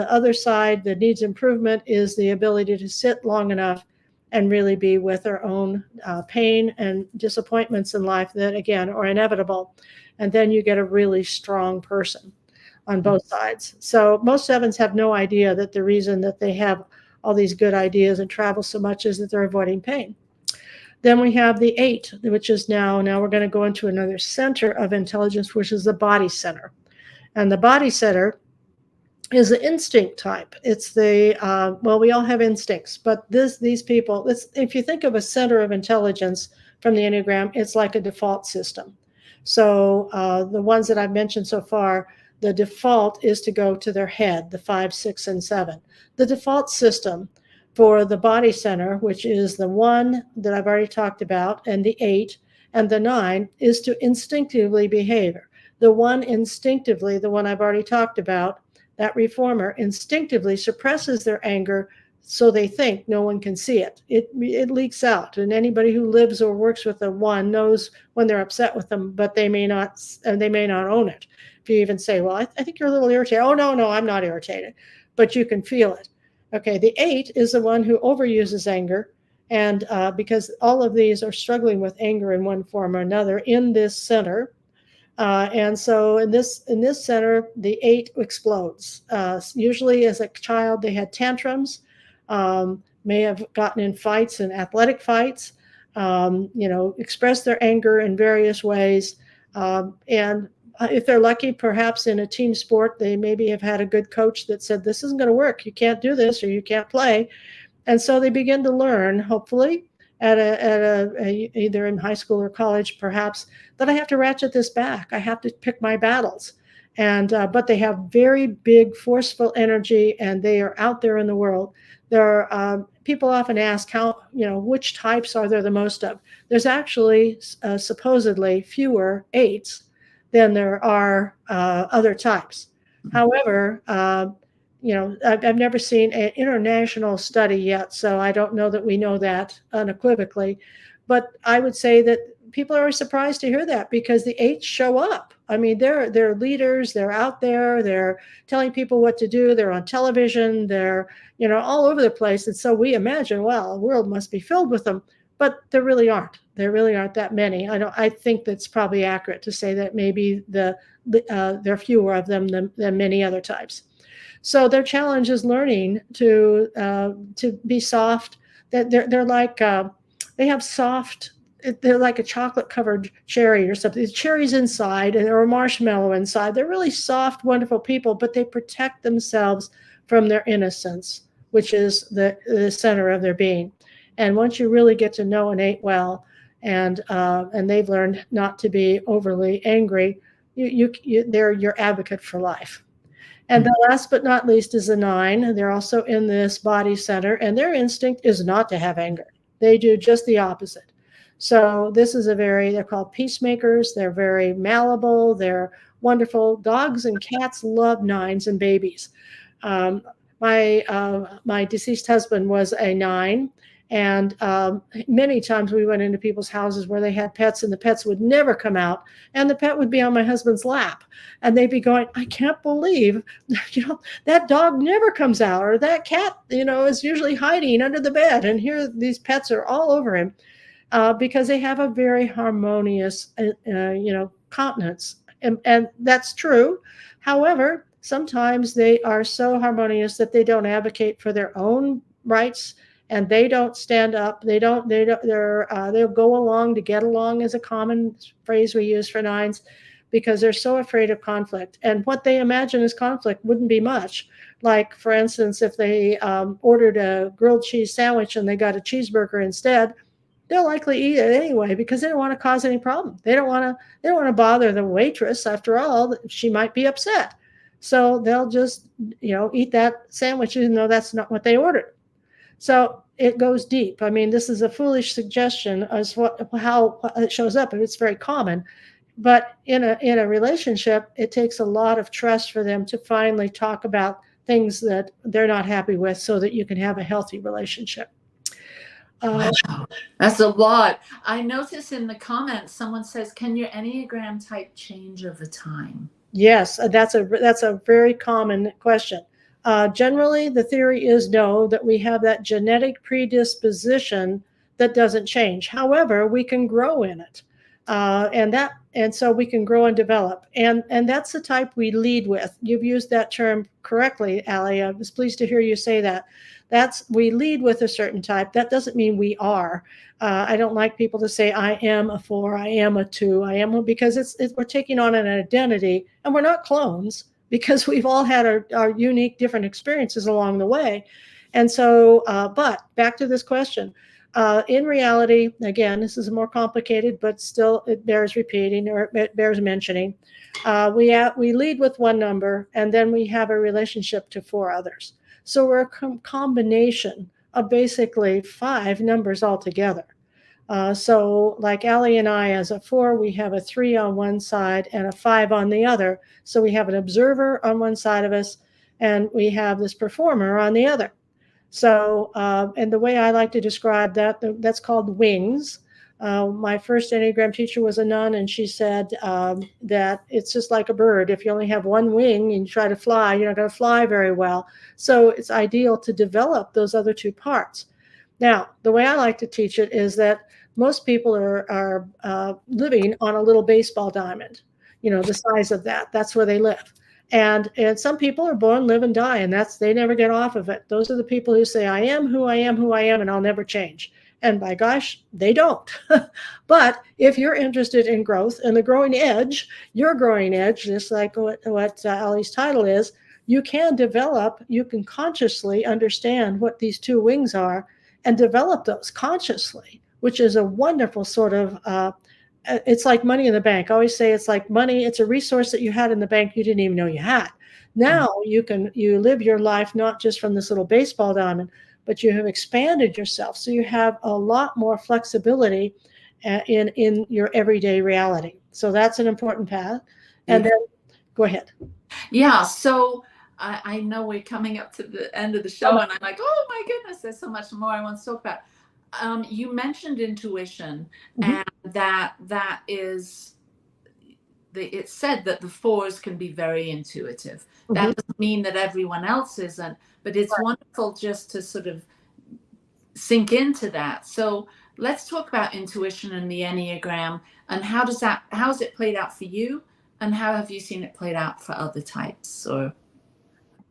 other side that needs improvement is the ability to sit long enough and really be with our own pain and disappointments in life that, again, are inevitable. And then you get a really strong person on both sides. So most 7s have no idea that the reason that they have all these good ideas and travel so much is that they're avoiding pain. Then we have the 8, which is now we're going to go into another center of intelligence, which is the body center. And the body center is the instinct type. It's the, we all have instincts, but these people, if you think of a center of intelligence from the Enneagram, it's like a default system. So the ones that I've mentioned so far, the default is to go to their head, the 5, 6, and 7. The default system for the body center, which is the 1 that I've already talked about, and the 8, and the 9, is to instinctively behave. The 1 instinctively, the one I've already talked about, that reformer instinctively suppresses their anger, so they think no one can see it. It leaks out, and anybody who lives or works with a 1 knows when they're upset with them, but they may not own it. If you even say, well, I think you're a little irritated. Oh, no, I'm not irritated, but you can feel it. Okay, the 8 is the one who overuses anger, and because all of these are struggling with anger in one form or another in this center. And so in this center, the 8 explodes. Usually as a child, they had tantrums, may have gotten in fights and athletic fights, expressed their anger in various ways. And if they're lucky, perhaps in a team sport, they maybe have had a good coach that said, this isn't going to work. You can't do this, or you can't play. And so they begin to learn, hopefully, at either in high school or college, perhaps, that I have to ratchet this back. I have to pick my battles. And but they have very big, forceful energy, and they are out there in the world. There are people often ask which types are there the most of? There's actually supposedly fewer 8s than there are other types. However, I've never seen an international study yet, so I don't know that we know that unequivocally. But I would say that people are surprised to hear that because the eights show up. I mean, they're leaders. They're out there. They're telling people what to do. They're on television. They're all over the place. And so we imagine, well, the world must be filled with them, but there really aren't. There really aren't that many. I think that's probably accurate to say that maybe there are fewer of them than many other types. So their challenge is learning to be soft. That they're like they have soft. They're like a chocolate covered cherry or something. The cherry's inside and or a marshmallow inside. They're really soft, wonderful people, but they protect themselves from their innocence, which is the center of their being. And once you really get to know an 8 well, and they've learned not to be overly angry, they're your advocate for life. And the last but not least is a 9. They're also in this body center, and their instinct is not to have anger. They do just the opposite. So this is they're called peacemakers. They're very malleable. They're wonderful. Dogs and cats love 9s and babies. My deceased husband was a 9. And many times we went into people's houses where they had pets and the pets would never come out. And the pet would be on my husband's lap. And they'd be going, I can't believe, that dog never comes out. Or that cat, is usually hiding under the bed. And here these pets are all over him because they have a very harmonious, countenance. And that's true. However, sometimes they are so harmonious that they don't advocate for their own rights. And they don't stand up. They'll go along to get along is a common phrase we use for 9s because they're so afraid of conflict. And what they imagine as conflict wouldn't be much. Like, for instance, if they ordered a grilled cheese sandwich and they got a cheeseburger instead, they'll likely eat it anyway because they don't want to cause any problem. They don't want to bother the waitress. After all, she might be upset. So they'll just, eat that sandwich even though that's not what they ordered. So it goes deep. I mean, this is a foolish suggestion as how it shows up, and it's very common. But in a relationship, it takes a lot of trust for them to finally talk about things that they're not happy with, so that you can have a healthy relationship. Wow, that's a lot. I notice in the comments someone says, "Can your Enneagram type change over time?" Yes, that's a very common question. Generally, the theory is no, that we have that genetic predisposition that doesn't change. However, we can grow in it. And so we can grow and develop. And that's the type we lead with. You've used that term correctly, Allie. I was pleased to hear you say that. We lead with a certain type. That doesn't mean we are. I don't like people to say, I am a 4, I am a 2, I am, because we're taking on an identity, and we're not clones, because we've all had our unique different experiences along the way. And so, but back to this question. In reality, again, this is more complicated, but still it bears repeating, or it bears mentioning. We lead with one number, and then we have a relationship to 4 others. So we're a combination of basically 5 numbers altogether. So like Allie and I, as a 4, we have a 3 on one side and a 5 on the other. So we have an observer on one side of us, and we have this performer on the other. So, and the way I like to describe that's called wings. My first Enneagram teacher was a nun, and she said that it's just like a bird. If you only have one wing and you try to fly, you're not going to fly very well. So it's ideal to develop those other 2 parts. Now, the way I like to teach it is that most people are living on a little baseball diamond, the size of that. That's where they live. And some people are born, live, and die, and they never get off of it. Those are the people who say, I am who I am, who I am, and I'll never change. And by gosh, they don't. But if you're interested in growth and the growing edge, your growing edge, just like what Allie's title is, you can consciously understand what these 2 wings are and develop those consciously, which is a wonderful sort of, it's like money in the bank. I always say it's like money. It's a resource that you had in the bank you didn't even know you had. Now you live your life not just from this little baseball diamond, but you have expanded yourself. So you have a lot more flexibility in your everyday reality. So that's an important path. And then go ahead. Yeah. So I know we're coming up to the end of the show, and I'm like, oh my goodness, there's so much more I want to talk about. You mentioned intuition, and that is, it's said that the fours can be very intuitive. That doesn't mean that everyone else isn't, but it's wonderful just to sort of sink into that. So let's talk about intuition and the Enneagram, and how's it played out for you, and how have you seen it played out for other types? Or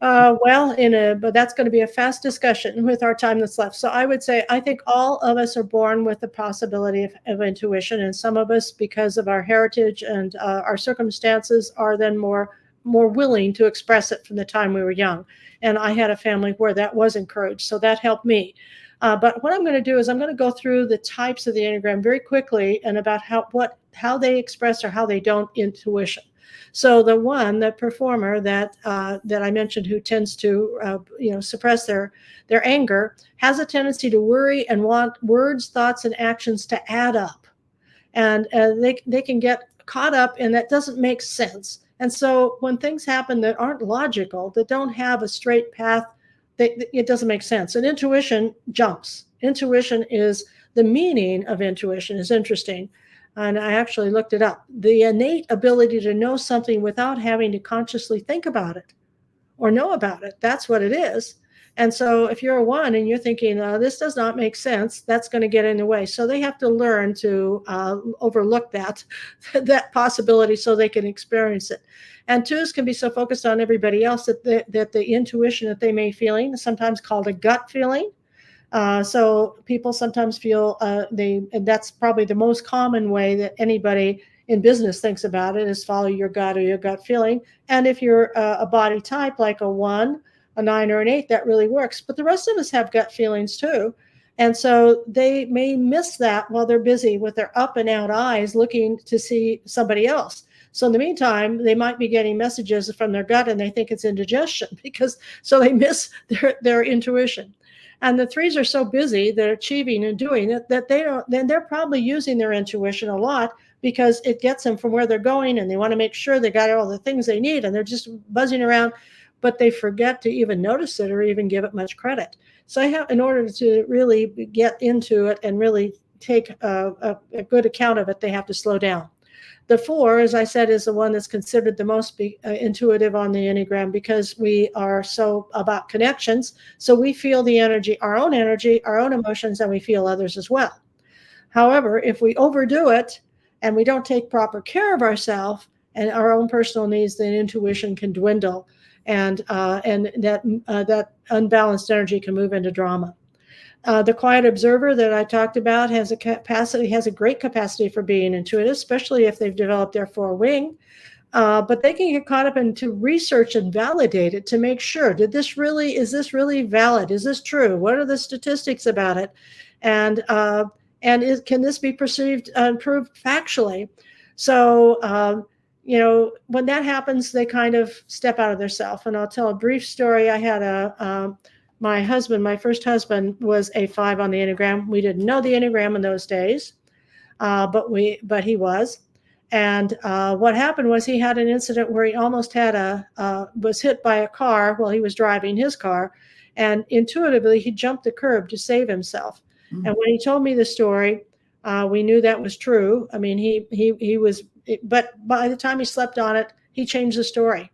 but that's going to be a fast discussion with our time that's left. So I would say, I think all of us are born with the possibility of intuition, and some of us, because of our heritage and our circumstances, are then more willing to express it from the time we were young. And I had a family where that was encouraged, so that helped me. But what I'm going to do is I'm going to go through the types of the Enneagram very quickly, and about how they express or how they don't intuition. So the performer that I mentioned, who tends to suppress their anger, has a tendency to worry and want words, thoughts, and actions to add up, and they can get caught up in that doesn't make sense. And so when things happen that aren't logical, that don't have a straight path, it doesn't make sense. And intuition jumps. Intuition is the meaning of intuition is interesting. And I actually looked it up. The innate ability to know something without having to consciously think about it or know about it. That's what it is. And so if you're a 1 and you're thinking, this does not make sense, that's going to get in the way. So they have to learn to overlook that possibility so they can experience it. And 2s can be so focused on everybody else that the intuition that they may feeling, sometimes called a gut feeling. So people sometimes feel and that's probably the most common way that anybody in business thinks about it, is follow your gut or your gut feeling. And if you're a body type like a 1, a 9, or an 8, that really works. But the rest of us have gut feelings too. And so they may miss that while they're busy with their up and out eyes looking to see somebody else. So in the meantime, they might be getting messages from their gut and they think it's indigestion, so they miss their intuition. And the 3s are so busy, they're achieving and doing it, that they're probably using their intuition a lot, because it gets them from where they're going, and they want to make sure they got all the things they need, and they're just buzzing around, but they forget to even notice it or even give it much credit. So in order to really get into it and really take a good account of it, they have to slow down. The 4, as I said, is the one that's considered the most intuitive on the Enneagram, because we are so about connections. So we feel the energy, our own emotions, and we feel others as well. However, if we overdo it and we don't take proper care of ourselves and our own personal needs, then intuition can dwindle, and that unbalanced energy can move into drama. The quiet observer that I talked about has a great capacity for being intuitive, especially if they've developed their 4 wing. But they can get caught up into research and validate it to make sure, is this really valid? Is this true? What are the statistics about it? And can this be perceived and proved factually? So, when that happens, they kind of step out of their self. And I'll tell a brief story. I had my first husband was a 5 on the Enneagram. We didn't know the Enneagram in those days, but he was. And what happened was he had an incident where he almost was hit by a car while he was driving his car, and intuitively he jumped the curb to save himself. Mm-hmm. And when he told me the story, we knew that was true. I mean, he was, but by the time he slept on it, he changed the story.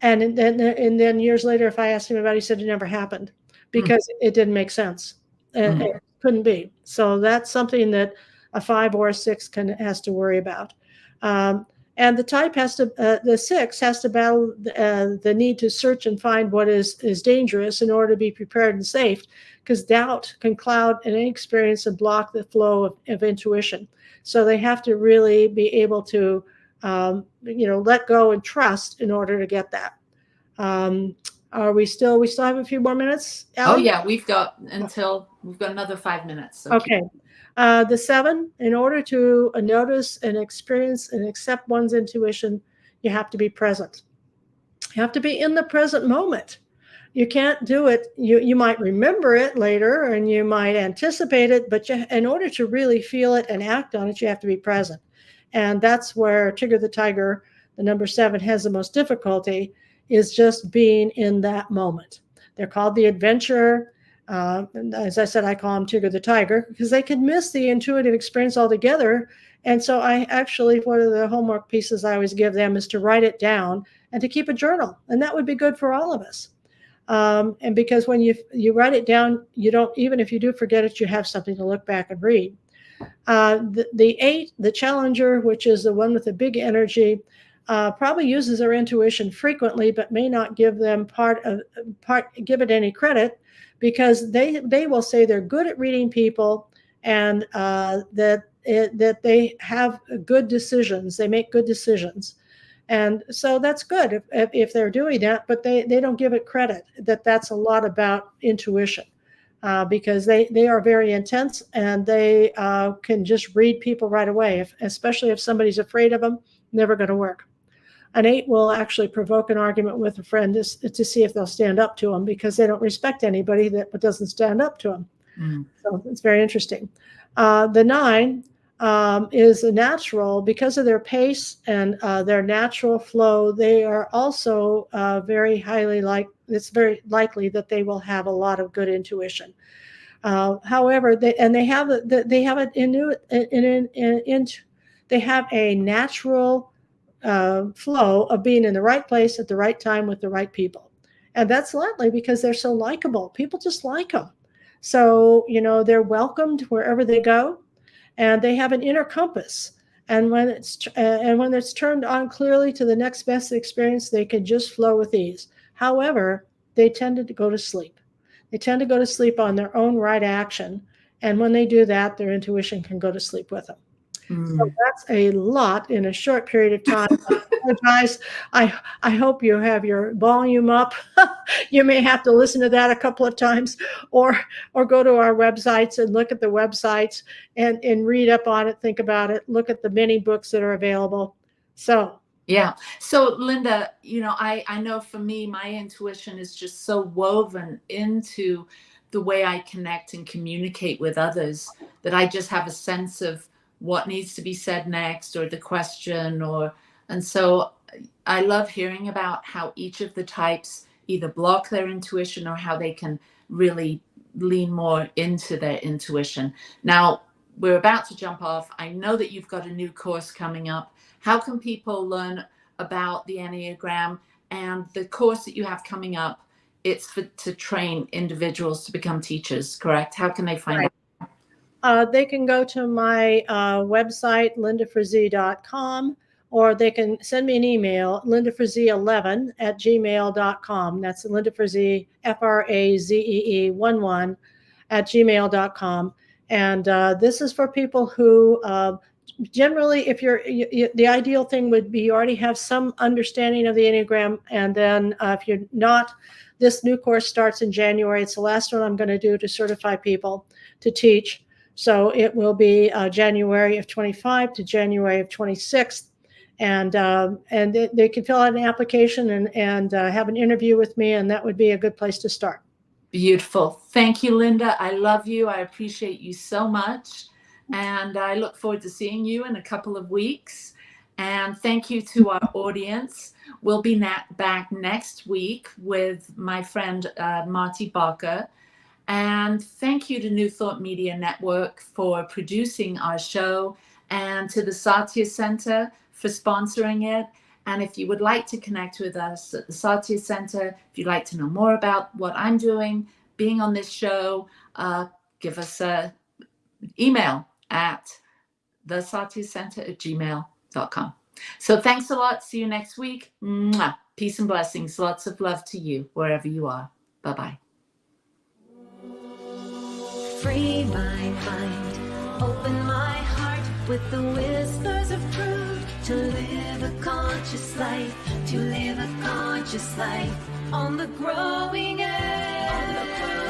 And then years later, if I asked him about it, he said it never happened, because it didn't make sense. It couldn't be. So that's something that a 5 or a 6 has to worry about. And the type the 6 has to battle the need to search and find what is dangerous in order to be prepared and safe, because doubt can cloud any experience and block the flow of intuition. So they have to really be able to let go and trust in order to get that. We still have a few more minutes, Allie? Oh yeah, we've got another 5 minutes. So okay. The 7, in order to notice and experience and accept one's intuition, you have to be present. You have to be in the present moment. You can't do it. You might remember it later and you might anticipate it, but in order to really feel it and act on it, you have to be present. And that's where Tigger the Tiger, the number 7, has the most difficulty, is just being in that moment. They're called the adventurer. And as I said, I call them Tigger the Tiger because they could miss the intuitive experience altogether. And so I actually, one of the homework pieces I always give them is to write it down and to keep a journal. And that would be good for all of us. And because when you write it down, you don't, even if you do forget it, you have something to look back and read. The 8, the challenger, which is the one with the big energy, probably uses their intuition frequently, but may not give them give it any credit, because they will say they're good at reading people, and that they have good decisions. They make good decisions. And so that's good if they're doing that, but they don't give it credit that's a lot about intuition, because they are very intense, and they can just read people right away, especially if somebody's afraid of them. Never going to work. An 8 will actually provoke an argument with a friend to see if they'll stand up to them, because they don't respect anybody that doesn't stand up to them. So it's very interesting. The 9 is a natural. Because of their pace and their natural flow, they are also very highly it's very likely that they will have a lot of good intuition. However, they have a natural flow of being in the right place at the right time with the right people. And that's likely because they're so likable. People just like them. So, they're welcomed wherever they go, and they have an inner compass. And when it's turned on clearly to the next best experience, they can just flow with ease. However, they tend to go to sleep. They tend to go to sleep on their own right action. And when they do that, their intuition can go to sleep with them. So that's a lot in a short period of time. I apologize. I hope you have your volume up. You may have to listen to that a couple of times, or go to our websites and look at the websites and read up on it, think about it, look at the many books that are available. So yeah. So Linda, I know for me, my intuition is just so woven into the way I connect and communicate with others that I just have a sense of what needs to be said next, or the question, and so I love hearing about how each of the types either block their intuition or how they can really lean more into their intuition. Now, we're about to jump off. I know that you've got a new course coming up. How can people learn about the Enneagram and the course that you have coming up? It's to train individuals to become teachers, correct? How can they find out? They can go to my website, lindafrazee.com, or they can send me an email, lindafrazee11@gmail.com. That's Lindafrazee, Frazee 11 @gmail.com. And this is for people who generally, if the ideal thing would be you already have some understanding of the Enneagram. And then if you're not, this new course starts in January. It's the last one I'm going to do to certify people to teach. So it will be January of 25 to January of 26. And they can fill out an application and have an interview with me, and that would be a good place to start. Beautiful. Thank you, Linda. I love you. I appreciate you so much. And I look forward to seeing you in a couple of weeks. And thank you to our audience. We'll be back next week with my friend Marty Barker. And thank you to New Thought Media Network for producing our show, and to the Satya Center for sponsoring it. And if you would like to connect with us at the Satya Center, if you'd like to know more about what I'm doing, being on this show, give us an email at thesatyacenter@gmail.com. So thanks a lot. See you next week. Mwah. Peace and blessings. Lots of love to you wherever you are. Bye-bye. Free my mind, open my heart with the whispers of truth, to live a conscious life, on the growing edge.